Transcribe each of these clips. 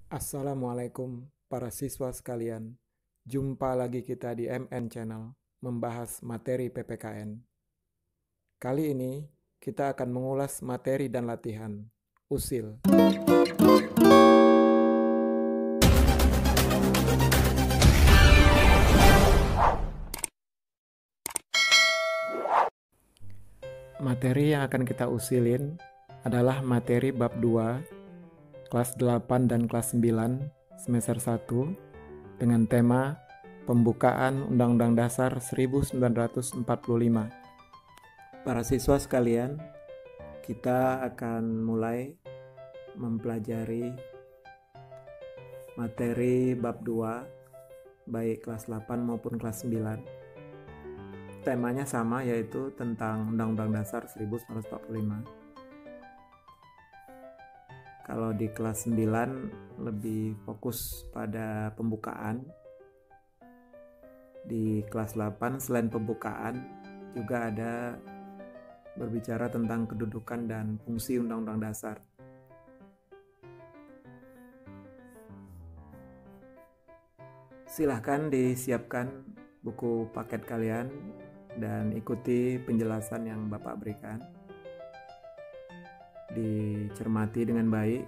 Assalamualaikum para siswa sekalian. Jumpa lagi kita di MN Channel membahas materi PPKN. Kali ini kita akan mengulas materi dan latihan usil. Materi yang akan kita usilin adalah materi bab 2, kelas 8 dan kelas 9, semester 1, dengan tema Pembukaan Undang-Undang Dasar 1945. Para siswa sekalian, kita akan mulai mempelajari materi bab 2, baik kelas 8 maupun kelas 9. Temanya sama, yaitu tentang Undang-Undang Dasar 1945. Kalau di kelas 9 lebih fokus pada pembukaan. Di kelas 8 selain pembukaan juga ada berbicara tentang kedudukan dan fungsi Undang-Undang Dasar. Silahkan disiapkan buku paket kalian dan ikuti penjelasan yang Bapak berikan. Dicermati dengan baik,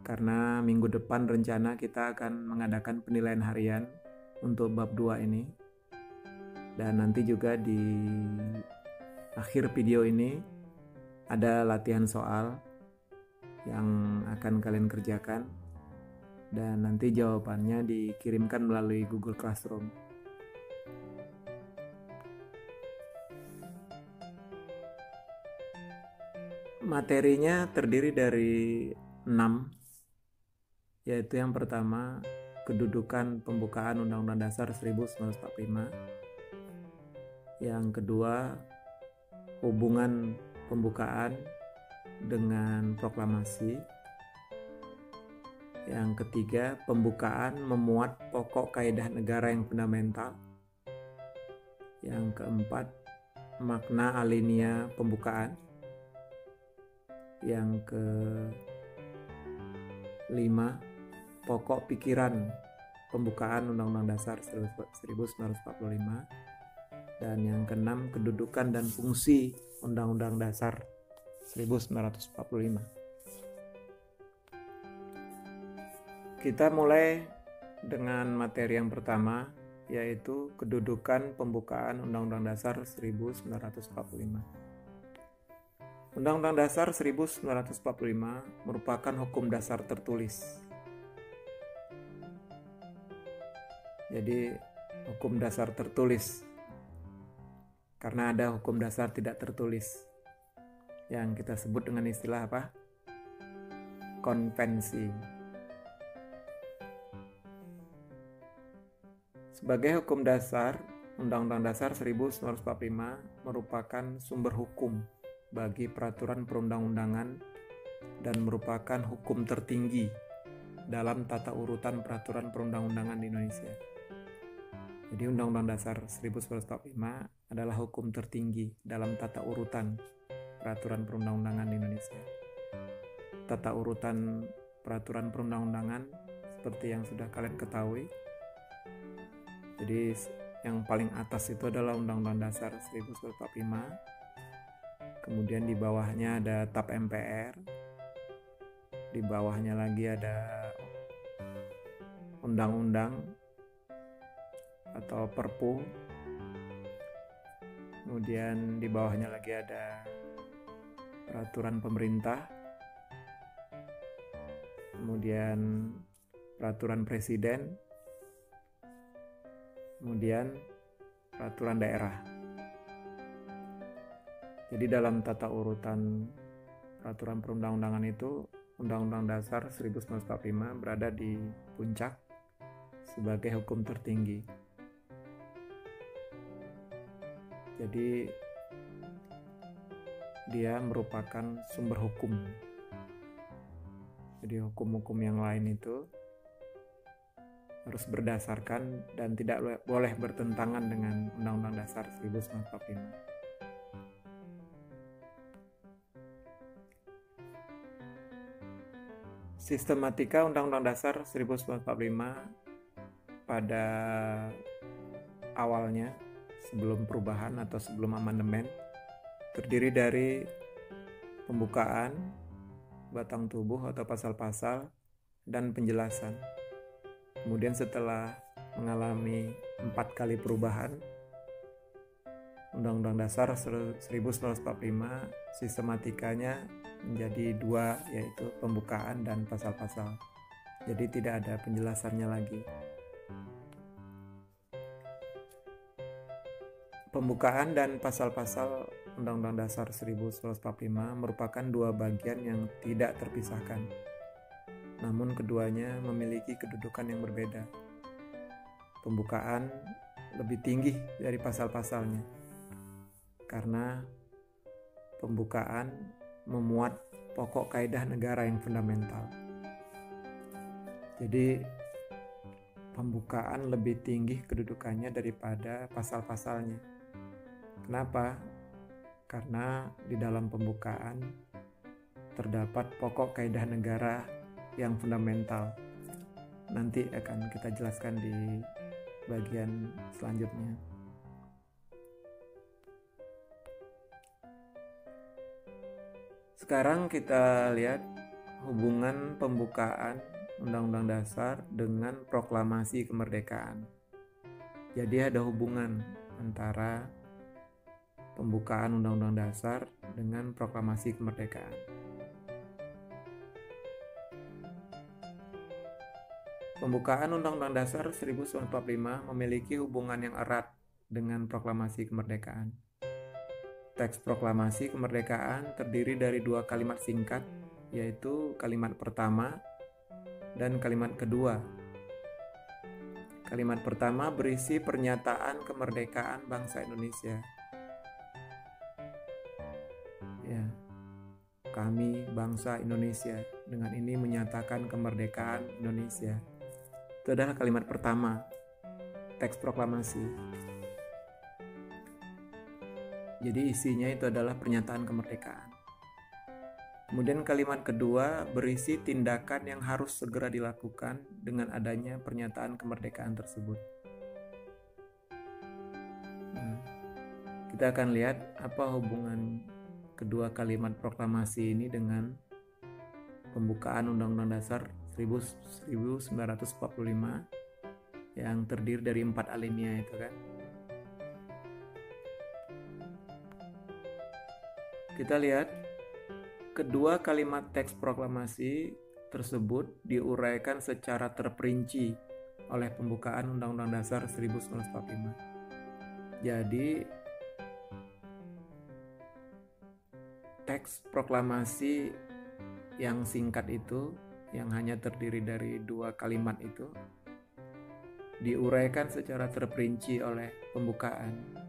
karena minggu depan rencana kita akan mengadakan penilaian harian untuk bab 2 ini. Dan nanti juga di akhir video ini ada latihan soal yang akan kalian kerjakan, dan nanti jawabannya dikirimkan melalui Google Classroom. Materinya terdiri dari 6, yaitu yang pertama, kedudukan pembukaan Undang-Undang Dasar 1945. Yang kedua, hubungan pembukaan dengan proklamasi. Yang ketiga, pembukaan memuat pokok kaidah negara yang fundamental. Yang keempat, makna alinea pembukaan. Yang kelima, pokok pikiran pembukaan Undang-Undang Dasar 1945. Dan yang keenam, kedudukan dan fungsi Undang-Undang Dasar 1945. Kita mulai dengan materi yang pertama, yaitu kedudukan pembukaan Undang-Undang Dasar 1945. Undang-Undang Dasar 1945 merupakan hukum dasar tertulis. Jadi, hukum dasar tertulis. Karena ada hukum dasar tidak tertulis yang kita sebut dengan istilah apa? Konvensi. Sebagai hukum dasar, Undang-Undang Dasar 1945 merupakan sumber hukum bagi peraturan perundang-undangan dan merupakan hukum tertinggi dalam tata urutan peraturan perundang-undangan di Indonesia. Jadi Undang-Undang Dasar 1945 adalah hukum tertinggi dalam tata urutan peraturan perundang-undangan di Indonesia. Tata urutan peraturan perundang-undangan seperti yang sudah kalian ketahui. Jadi yang paling atas itu adalah Undang-Undang Dasar 1945. Kemudian di bawahnya ada TAP MPR. Di bawahnya lagi ada undang-undang atau Perpu. Kemudian di bawahnya lagi ada peraturan pemerintah. Kemudian peraturan presiden. Kemudian peraturan daerah. Jadi dalam tata urutan peraturan perundang-undangan itu, Undang-Undang Dasar 1945 berada di puncak sebagai hukum tertinggi. Jadi dia merupakan sumber hukum. Jadi hukum-hukum yang lain itu harus berdasarkan dan tidak boleh bertentangan dengan Undang-Undang Dasar 1945. Sistematika Undang-Undang Dasar 1945 pada awalnya, sebelum perubahan atau sebelum amandemen, terdiri dari pembukaan, batang tubuh atau pasal-pasal, dan penjelasan. Kemudian setelah mengalami 4 kali perubahan, Undang-Undang Dasar 1945 sistematikanya menjadi 2, yaitu pembukaan dan pasal-pasal. Jadi tidak ada penjelasannya lagi. Pembukaan dan pasal-pasal Undang-Undang Dasar 1945 merupakan 2 bagian yang tidak terpisahkan. Namun keduanya memiliki kedudukan yang berbeda. Pembukaan lebih tinggi dari pasal-pasalnya, karena pembukaan memuat pokok kaidah negara yang fundamental. Jadi pembukaan lebih tinggi kedudukannya daripada pasal-pasalnya. Kenapa? Karena di dalam pembukaan terdapat pokok kaidah negara yang fundamental. Nanti akan kita jelaskan di bagian selanjutnya. Sekarang kita lihat hubungan pembukaan Undang-Undang Dasar dengan proklamasi kemerdekaan. Jadi ada hubungan antara pembukaan Undang-Undang Dasar dengan proklamasi kemerdekaan. Pembukaan Undang-Undang Dasar 1945 memiliki hubungan yang erat dengan proklamasi kemerdekaan. Teks proklamasi kemerdekaan terdiri dari 2 kalimat singkat, yaitu kalimat pertama dan kalimat kedua. Kalimat pertama berisi pernyataan kemerdekaan bangsa Indonesia. Ya, kami bangsa Indonesia dengan ini menyatakan kemerdekaan Indonesia. Itu adalah kalimat pertama, teks proklamasi. Jadi isinya itu adalah pernyataan kemerdekaan. Kemudian kalimat kedua berisi tindakan yang harus segera dilakukan dengan adanya pernyataan kemerdekaan tersebut. Nah, kita akan lihat apa hubungan kedua kalimat proklamasi ini dengan pembukaan Undang-Undang Dasar 1945 yang terdiri dari 4 alinea itu kan. Kita lihat kedua kalimat teks proklamasi tersebut diuraikan secara terperinci oleh pembukaan Undang-Undang Dasar 1945. Jadi teks proklamasi yang singkat itu, yang hanya terdiri dari 2 kalimat itu, diuraikan secara terperinci oleh pembukaan.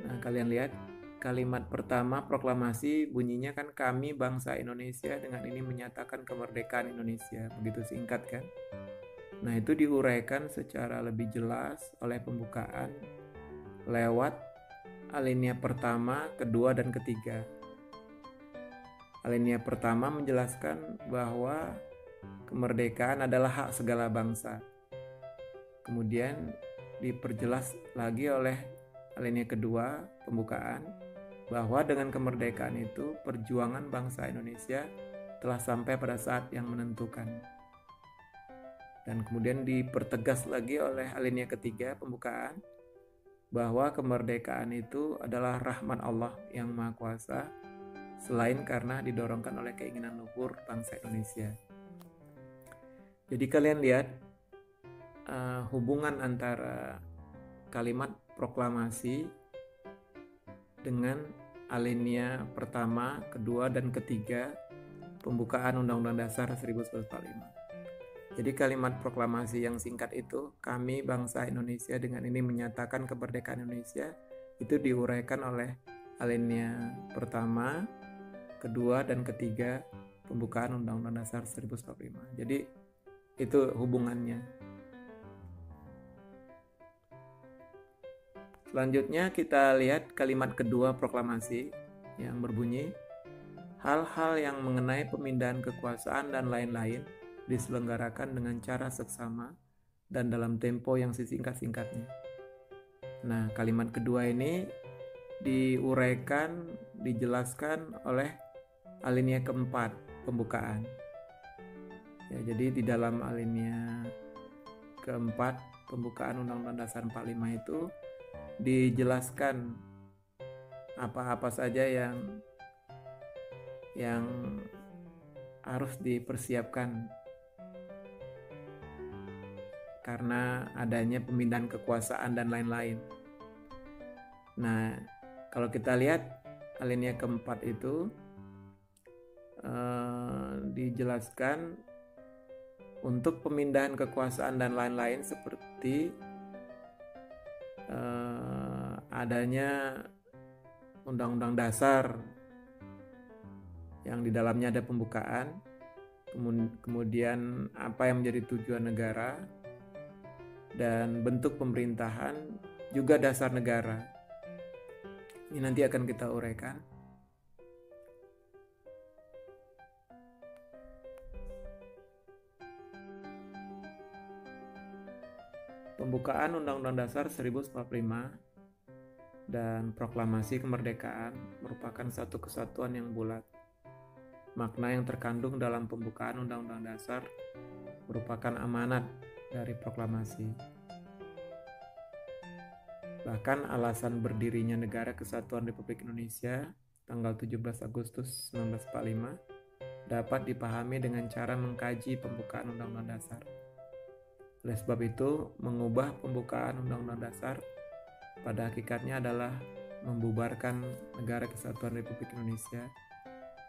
Nah, kalian lihat kalimat pertama proklamasi bunyinya kan, kami bangsa Indonesia dengan ini menyatakan kemerdekaan Indonesia. Begitu singkat kan? Nah, itu diuraikan secara lebih jelas oleh pembukaan lewat alinea pertama, kedua, dan ketiga. Alinea pertama menjelaskan bahwa kemerdekaan adalah hak segala bangsa. Kemudian diperjelas lagi oleh alinea kedua, pembukaan, bahwa dengan kemerdekaan itu perjuangan bangsa Indonesia telah sampai pada saat yang menentukan. Dan kemudian dipertegas lagi oleh alinea ketiga, pembukaan, bahwa kemerdekaan itu adalah rahmat Allah yang Maha Kuasa, selain karena didorongkan oleh keinginan luhur bangsa Indonesia. Jadi kalian lihat hubungan antara kalimat proklamasi dengan alinea pertama, kedua, dan ketiga pembukaan Undang-Undang Dasar 1945. Jadi kalimat proklamasi yang singkat itu, kami bangsa Indonesia dengan ini menyatakan kemerdekaan Indonesia, itu diuraikan oleh alinea pertama, kedua, dan ketiga pembukaan Undang-Undang Dasar 1945. Jadi itu hubungannya. Selanjutnya kita lihat kalimat kedua proklamasi yang berbunyi, hal-hal yang mengenai pemindahan kekuasaan dan lain-lain diselenggarakan dengan cara seksama dan dalam tempo yang sesingkat-singkatnya. Nah, kalimat kedua ini diuraikan, dijelaskan oleh alinea keempat, pembukaan. Ya, jadi di dalam alinea keempat, pembukaan Undang-Undang Dasar 45 itu dijelaskan apa-apa saja yang harus dipersiapkan karena adanya pemindahan kekuasaan dan lain-lain. Nah, kalau kita lihat alinea keempat itu dijelaskan untuk pemindahan kekuasaan dan lain-lain seperti adanya Undang-Undang Dasar yang di dalamnya ada pembukaan, kemudian apa yang menjadi tujuan negara, dan bentuk pemerintahan, juga dasar negara. Ini nanti akan kita uraikan. Pembukaan Undang-Undang Dasar 1945 dan Proklamasi Kemerdekaan merupakan satu kesatuan yang bulat. Makna yang terkandung dalam pembukaan Undang-Undang Dasar merupakan amanat dari proklamasi. Bahkan alasan berdirinya Negara Kesatuan Republik Indonesia tanggal 17 Agustus 1945 dapat dipahami dengan cara mengkaji pembukaan Undang-Undang Dasar. Oleh sebab itu, mengubah pembukaan Undang-Undang Dasar pada hakikatnya adalah membubarkan Negara Kesatuan Republik Indonesia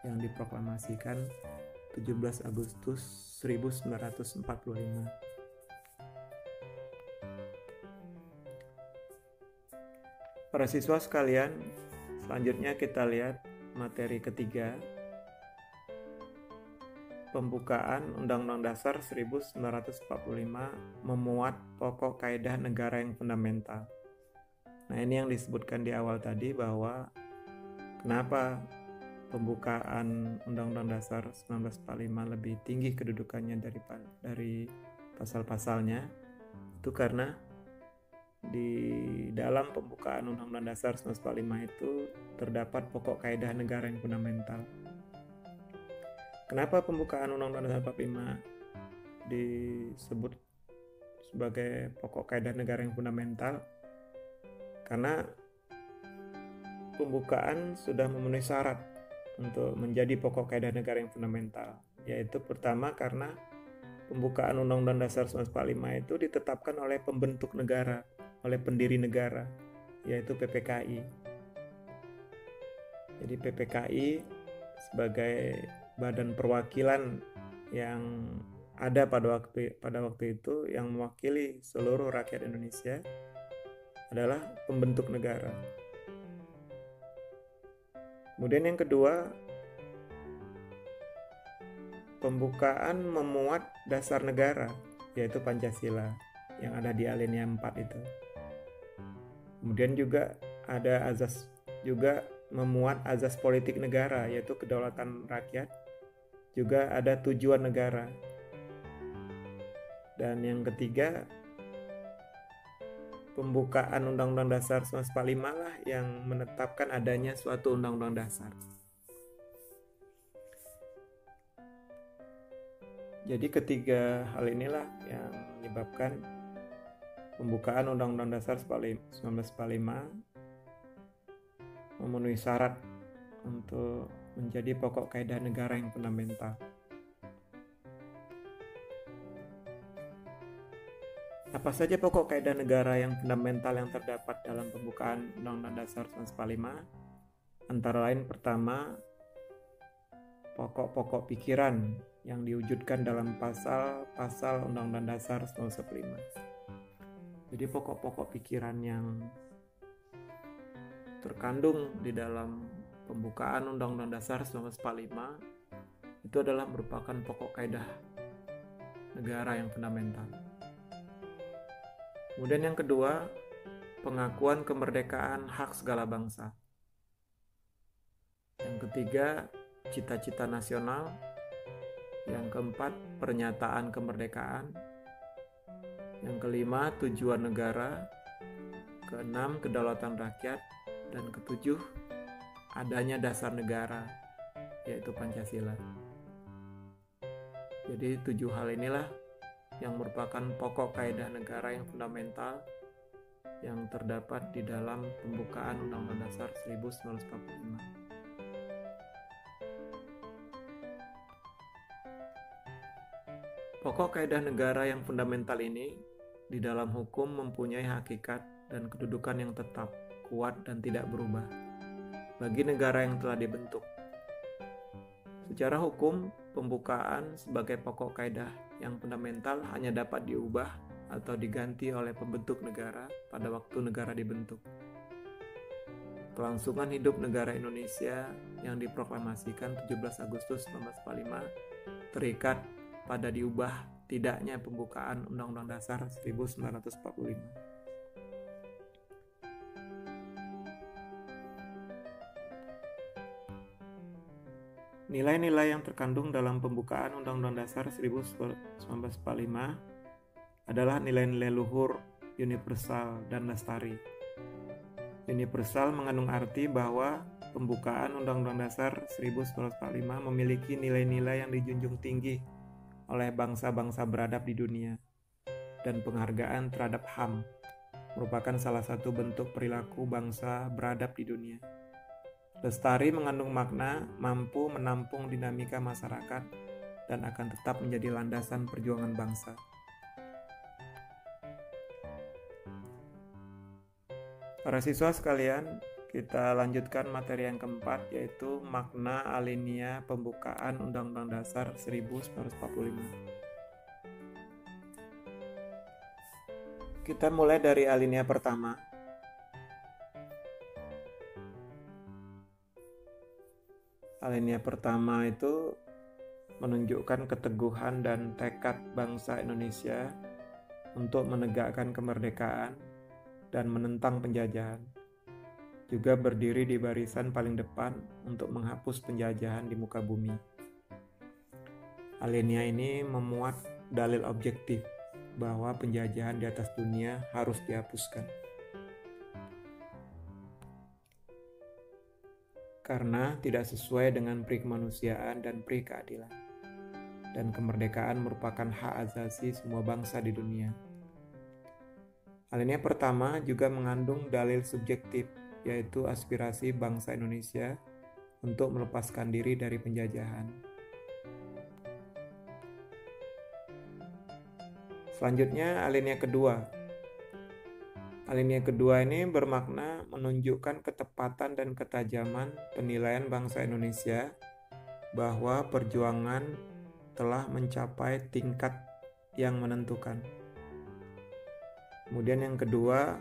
yang diproklamasikan 17 Agustus 1945. Para siswa sekalian, selanjutnya kita lihat materi ketiga, pembukaan Undang-Undang Dasar 1945 memuat pokok kaidah negara yang fundamental. Nah, ini yang disebutkan di awal tadi bahwa kenapa pembukaan Undang-Undang Dasar 1945 lebih tinggi kedudukannya dari pasal-pasalnya. Itu karena di dalam pembukaan Undang-Undang Dasar 1945 itu terdapat pokok kaidah negara yang fundamental. Kenapa pembukaan Undang-Undang Dasar 45 disebut sebagai pokok kaidah negara yang fundamental? Karena pembukaan sudah memenuhi syarat untuk menjadi pokok kaidah negara yang fundamental, yaitu pertama karena pembukaan Undang-Undang Dasar 1945 itu ditetapkan oleh pembentuk negara, oleh pendiri negara, yaitu PPKI. Jadi PPKI sebagai badan perwakilan yang ada pada waktu itu yang mewakili seluruh rakyat Indonesia adalah pembentuk negara. Kemudian yang kedua, pembukaan memuat dasar negara, yaitu Pancasila yang ada di alinea 4 itu. Kemudian juga ada memuat azas politik negara, yaitu kedaulatan rakyat. Juga ada tujuan negara. Dan yang ketiga, pembukaan Undang-Undang Dasar 1945 lah yang menetapkan adanya suatu Undang-Undang Dasar. Jadi ketiga hal inilah yang menyebabkan pembukaan Undang-Undang Dasar 1945 memenuhi syarat untuk menjadi pokok kaidah negara yang fundamental. Apa saja pokok kaidah negara yang fundamental yang terdapat dalam pembukaan Undang-Undang Dasar 1945? Antara lain pertama, pokok-pokok pikiran yang diwujudkan dalam pasal-pasal Undang-Undang Dasar 1945. Jadi pokok-pokok pikiran yang terkandung di dalam pembukaan Undang-Undang Dasar 1945 itu adalah merupakan pokok kaidah negara yang fundamental. Kemudian yang kedua, pengakuan kemerdekaan hak segala bangsa. Yang ketiga, cita-cita nasional. Yang keempat, pernyataan kemerdekaan. Yang kelima, tujuan negara. Keenam, kedaulatan rakyat. Dan ketujuh, adanya dasar negara, yaitu Pancasila. Jadi 7 hal inilah yang merupakan pokok kaidah negara yang fundamental yang terdapat di dalam pembukaan Undang-Undang Dasar 1945. Pokok kaidah negara yang fundamental ini di dalam hukum mempunyai hakikat dan kedudukan yang tetap, kuat dan tidak berubah bagi negara yang telah dibentuk. Secara hukum, pembukaan sebagai pokok kaidah yang fundamental hanya dapat diubah atau diganti oleh pembentuk negara pada waktu negara dibentuk. Kelangsungan hidup negara Indonesia yang diproklamasikan 17 Agustus 1945 terikat pada diubah tidaknya pembukaan Undang-Undang Dasar 1945. Nilai-nilai yang terkandung dalam pembukaan Undang-Undang Dasar 1945 adalah nilai-nilai luhur, universal, dan lestari. Universal mengandung arti bahwa pembukaan Undang-Undang Dasar 1945 memiliki nilai-nilai yang dijunjung tinggi oleh bangsa-bangsa beradab di dunia, dan penghargaan terhadap HAM merupakan salah satu bentuk perilaku bangsa beradab di dunia. Lestari mengandung makna mampu menampung dinamika masyarakat dan akan tetap menjadi landasan perjuangan bangsa. Para siswa sekalian, kita lanjutkan materi yang keempat, yaitu makna alinea pembukaan Undang-Undang Dasar 1945. Kita mulai dari alinea pertama. Alinea pertama itu menunjukkan keteguhan dan tekad bangsa Indonesia untuk menegakkan kemerdekaan dan menentang penjajahan. Juga berdiri di barisan paling depan untuk menghapus penjajahan di muka bumi. Alinea ini memuat dalil objektif bahwa penjajahan di atas dunia harus dihapuskan. Karena tidak sesuai dengan pri kemanusiaan dan pri keadilan. Dan kemerdekaan merupakan hak asasi semua bangsa di dunia. Alinea pertama juga mengandung dalil subjektif, yaitu aspirasi bangsa Indonesia untuk melepaskan diri dari penjajahan. Selanjutnya, alinea kedua. Alinea kedua ini bermakna menunjukkan ketepatan dan ketajaman penilaian bangsa Indonesia bahwa perjuangan telah mencapai tingkat yang menentukan. Kemudian yang kedua,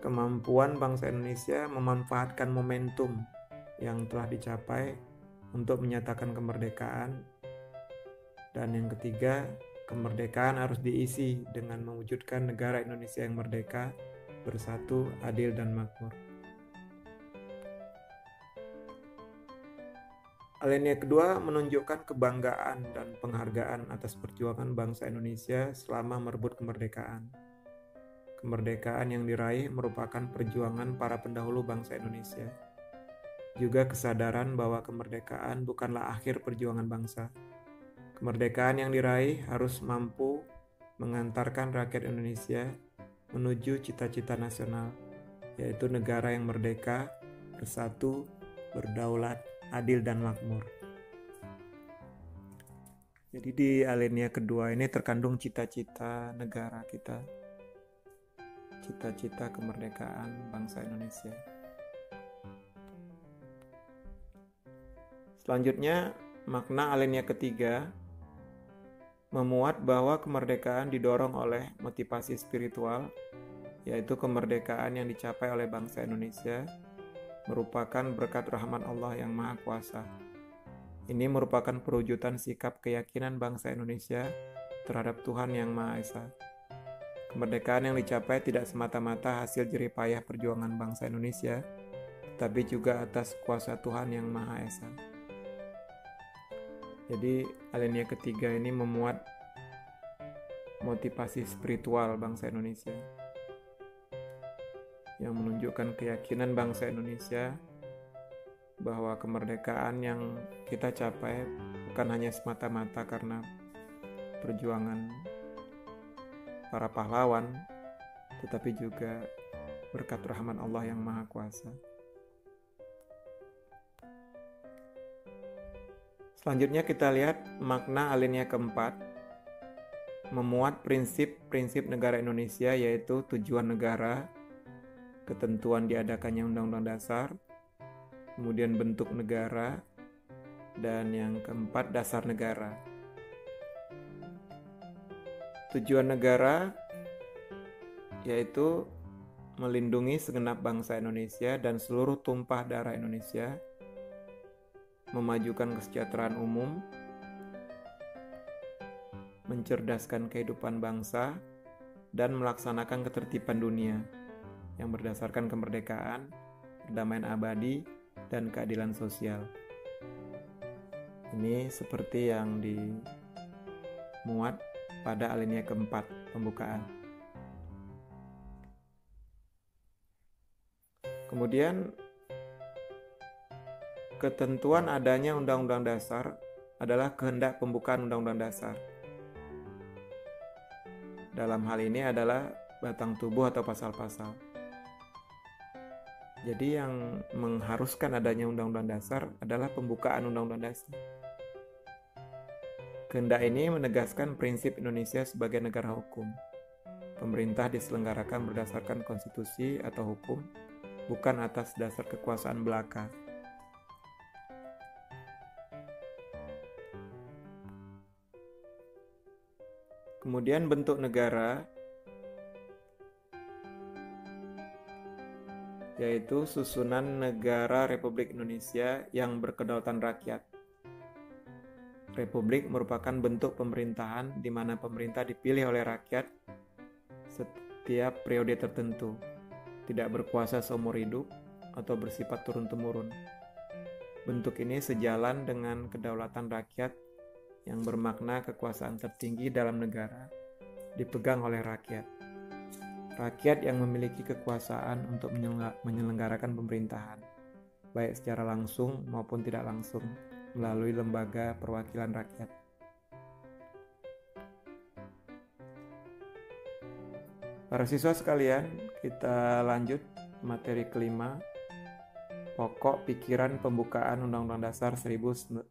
kemampuan bangsa Indonesia memanfaatkan momentum yang telah dicapai untuk menyatakan kemerdekaan. Dan yang ketiga, kemerdekaan harus diisi dengan mewujudkan negara Indonesia yang merdeka, bersatu, adil, dan makmur. Alinea kedua menunjukkan kebanggaan dan penghargaan atas perjuangan bangsa Indonesia selama merebut kemerdekaan. Kemerdekaan yang diraih merupakan perjuangan para pendahulu bangsa Indonesia. Juga kesadaran bahwa kemerdekaan bukanlah akhir perjuangan bangsa. Kemerdekaan yang diraih harus mampu mengantarkan rakyat Indonesia menuju cita-cita nasional, yaitu negara yang merdeka, bersatu, berdaulat, adil, dan makmur. Jadi di alinea kedua ini terkandung cita-cita negara kita, cita-cita kemerdekaan bangsa Indonesia. Selanjutnya, makna alinea ketiga memuat bahwa kemerdekaan didorong oleh motivasi spiritual, yaitu kemerdekaan yang dicapai oleh bangsa Indonesia merupakan berkat rahmat Allah yang Maha Kuasa. Ini merupakan perwujudan sikap keyakinan bangsa Indonesia terhadap Tuhan yang Maha Esa. Kemerdekaan yang dicapai tidak semata-mata hasil jerih payah perjuangan bangsa Indonesia, tapi juga atas kuasa Tuhan Yang Maha Esa. Jadi alinea ketiga ini memuat motivasi spiritual bangsa Indonesia yang menunjukkan keyakinan bangsa Indonesia bahwa kemerdekaan yang kita capai bukan hanya semata-mata karena perjuangan para pahlawan, tetapi juga berkat rahmat Allah yang Maha Kuasa. Selanjutnya kita lihat makna alinea keempat, memuat prinsip-prinsip negara Indonesia, yaitu tujuan negara, ketentuan diadakannya Undang-Undang Dasar, kemudian bentuk negara, dan yang keempat dasar negara. Tujuan negara yaitu melindungi segenap bangsa Indonesia dan seluruh tumpah darah Indonesia, memajukan kesejahteraan umum, mencerdaskan kehidupan bangsa, dan melaksanakan ketertiban dunia yang berdasarkan kemerdekaan, perdamaian abadi, dan keadilan sosial. Ini seperti yang dimuat pada alinea keempat pembukaan. Kemudian ketentuan adanya Undang-Undang Dasar adalah kehendak pembukaan Undang-Undang Dasar. Dalam hal ini adalah batang tubuh atau pasal-pasal. Jadi yang mengharuskan adanya Undang-Undang Dasar adalah pembukaan Undang-Undang Dasar. Kehendak ini menegaskan prinsip Indonesia sebagai negara hukum. Pemerintah diselenggarakan berdasarkan konstitusi atau hukum, bukan atas dasar kekuasaan belaka. Kemudian bentuk negara, yaitu susunan negara Republik Indonesia yang berkedaulatan rakyat. Republik merupakan bentuk pemerintahan di mana pemerintah dipilih oleh rakyat setiap periode tertentu, tidak berkuasa seumur hidup atau bersifat turun-temurun. Bentuk ini sejalan dengan kedaulatan rakyat yang bermakna kekuasaan tertinggi dalam negara dipegang oleh rakyat. Rakyat yang memiliki kekuasaan untuk menyelenggarakan pemerintahan, baik secara langsung maupun tidak langsung, melalui lembaga perwakilan rakyat. Para siswa sekalian, kita lanjut materi kelima, pokok pikiran pembukaan Undang-Undang Dasar 1945.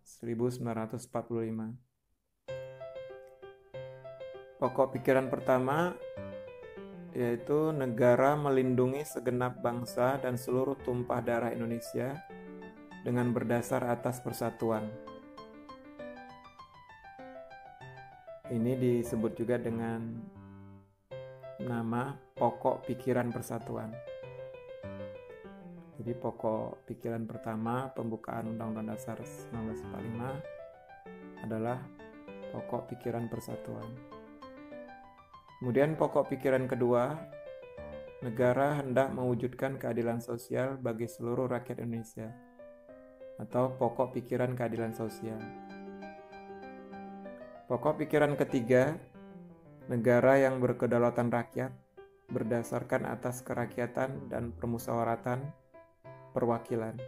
Pokok pikiran pertama yaitu negara melindungi segenap bangsa dan seluruh tumpah darah Indonesia dengan berdasar atas persatuan. Ini disebut juga dengan nama pokok pikiran persatuan. Jadi pokok pikiran pertama pembukaan Undang-Undang Dasar 1945 adalah pokok pikiran persatuan. Kemudian pokok pikiran kedua, negara hendak mewujudkan keadilan sosial bagi seluruh rakyat Indonesia, atau pokok pikiran keadilan sosial. Pokok pikiran ketiga, negara yang berkedaulatan rakyat berdasarkan atas kerakyatan dan permusyawaratan perwakilan,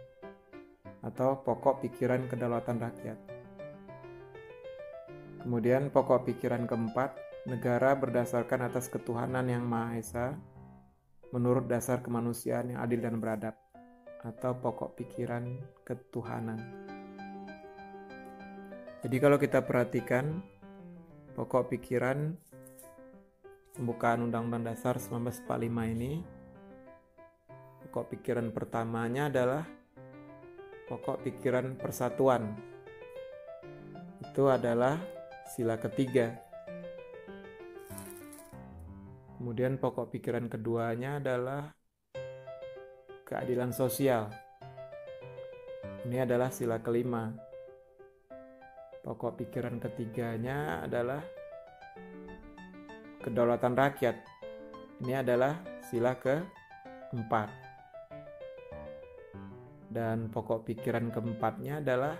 atau pokok pikiran kedaulatan rakyat. Kemudian pokok pikiran keempat, negara berdasarkan atas ketuhanan yang Maha Esa menurut dasar kemanusiaan yang adil dan beradab, atau pokok pikiran ketuhanan. Jadi kalau kita perhatikan pokok pikiran pembukaan Undang-Undang Dasar 1945 ini, pokok pikiran pertamanya adalah pokok pikiran persatuan. Itu adalah sila ketiga. Kemudian pokok pikiran keduanya adalah keadilan sosial. Ini adalah sila kelima. Pokok pikiran ketiganya adalah kedaulatan rakyat. Ini adalah sila keempat. Dan pokok pikiran keempatnya adalah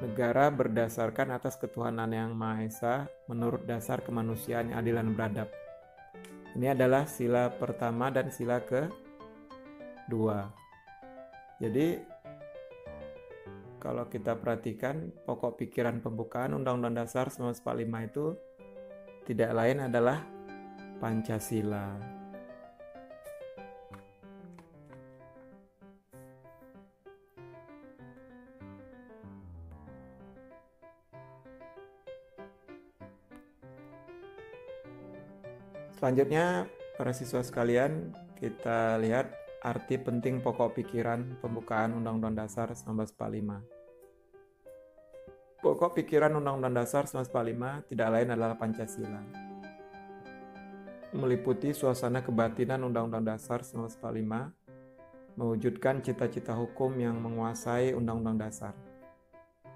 negara berdasarkan atas ketuhanan yang Maha Esa menurut dasar kemanusiaan yang adil dan beradab. Ini adalah sila pertama dan sila kedua. Jadi kalau kita perhatikan pokok pikiran pembukaan Undang-Undang Dasar 1945 itu tidak lain adalah Pancasila. Selanjutnya, para siswa sekalian, kita lihat arti penting pokok pikiran pembukaan Undang-Undang Dasar 1945. Pokok pikiran Undang-Undang Dasar 1945 tidak lain adalah Pancasila. Meliputi suasana kebatinan Undang-Undang Dasar 1945, mewujudkan cita-cita hukum yang menguasai Undang-Undang Dasar.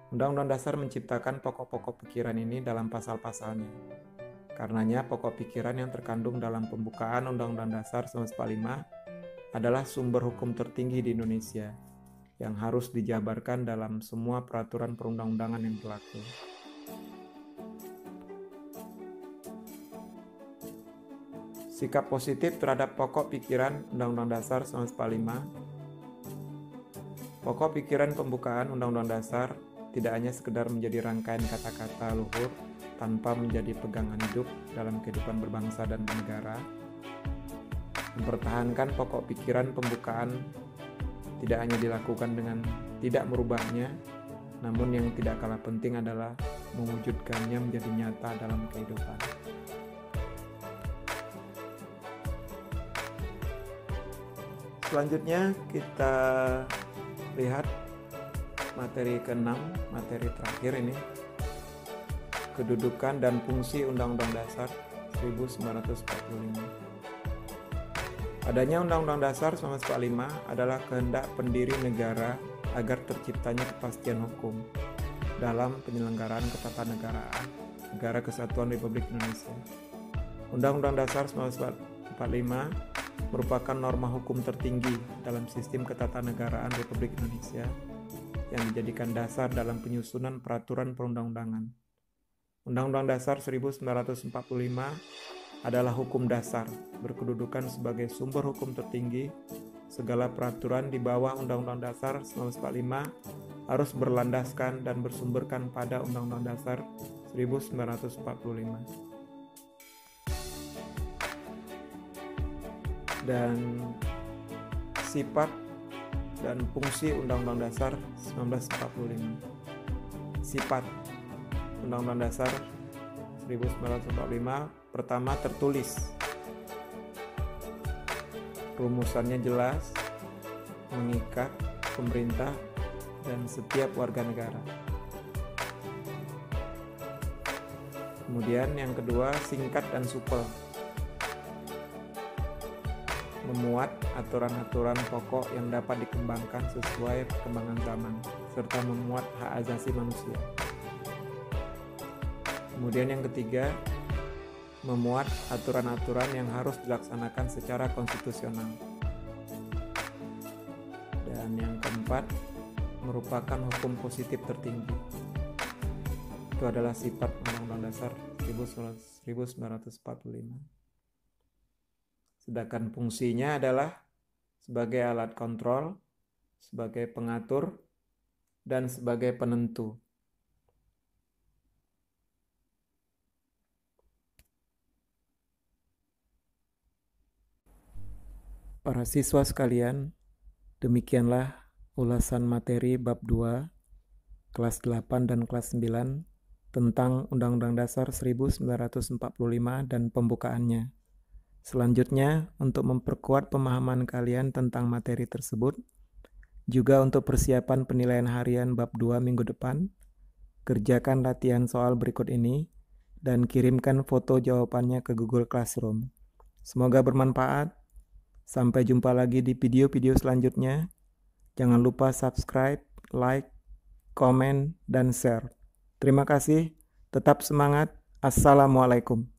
Undang-Undang Dasar menciptakan pokok-pokok pikiran ini dalam pasal-pasalnya. Karenanya, pokok pikiran yang terkandung dalam pembukaan Undang-Undang Dasar 1945 adalah sumber hukum tertinggi di Indonesia yang harus dijabarkan dalam semua peraturan perundang-undangan yang berlaku. Sikap positif terhadap pokok pikiran Undang-Undang Dasar 1945. Pokok pikiran pembukaan Undang-Undang Dasar tidak hanya sekedar menjadi rangkaian kata-kata luhur tanpa menjadi pegangan hidup dalam kehidupan berbangsa dan bernegara. Mempertahankan pokok pikiran pembukaan tidak hanya dilakukan dengan tidak merubahnya, namun yang tidak kalah penting adalah mewujudkannya menjadi nyata dalam kehidupan. Selanjutnya kita lihat materi ke-6, materi terakhir ini, kedudukan dan fungsi Undang-Undang Dasar 1945. Adanya Undang-Undang Dasar 1945 adalah kehendak pendiri negara agar terciptanya kepastian hukum dalam penyelenggaraan ketatanegaraan Negara Kesatuan Republik Indonesia. Undang-Undang Dasar 1945 merupakan norma hukum tertinggi dalam sistem ketatanegaraan Republik Indonesia yang dijadikan dasar dalam penyusunan peraturan perundang-undangan. Undang-Undang Dasar 1945 adalah hukum dasar, berkedudukan sebagai sumber hukum tertinggi. Segala peraturan di bawah Undang-Undang Dasar 1945 harus berlandaskan dan bersumberkan pada Undang-Undang Dasar 1945. Dan sifat dan fungsi Undang-Undang Dasar 1945. Sifat Undang-Undang Dasar 1945 pertama tertulis, rumusannya jelas, mengikat pemerintah dan setiap warga negara. Kemudian yang kedua, singkat dan supel, memuat aturan-aturan pokok yang dapat dikembangkan sesuai perkembangan zaman, serta memuat hak asasi manusia. Kemudian yang ketiga, memuat aturan-aturan yang harus dilaksanakan secara konstitusional. Dan yang keempat, merupakan hukum positif tertinggi. Itu adalah sifat Undang-Undang Dasar 1945. Sedangkan fungsinya adalah sebagai alat kontrol, sebagai pengatur, dan sebagai penentu. Para siswa sekalian, demikianlah ulasan materi bab 2, kelas 8 dan kelas 9 tentang Undang-Undang Dasar 1945 dan pembukaannya. Selanjutnya, untuk memperkuat pemahaman kalian tentang materi tersebut, juga untuk persiapan penilaian harian bab 2 minggu depan, kerjakan latihan soal berikut ini dan kirimkan foto jawabannya ke Google Classroom. Semoga bermanfaat. Sampai jumpa lagi di video-video selanjutnya. Jangan lupa subscribe, like, komen, dan share. Terima kasih. Tetap semangat. Assalamualaikum.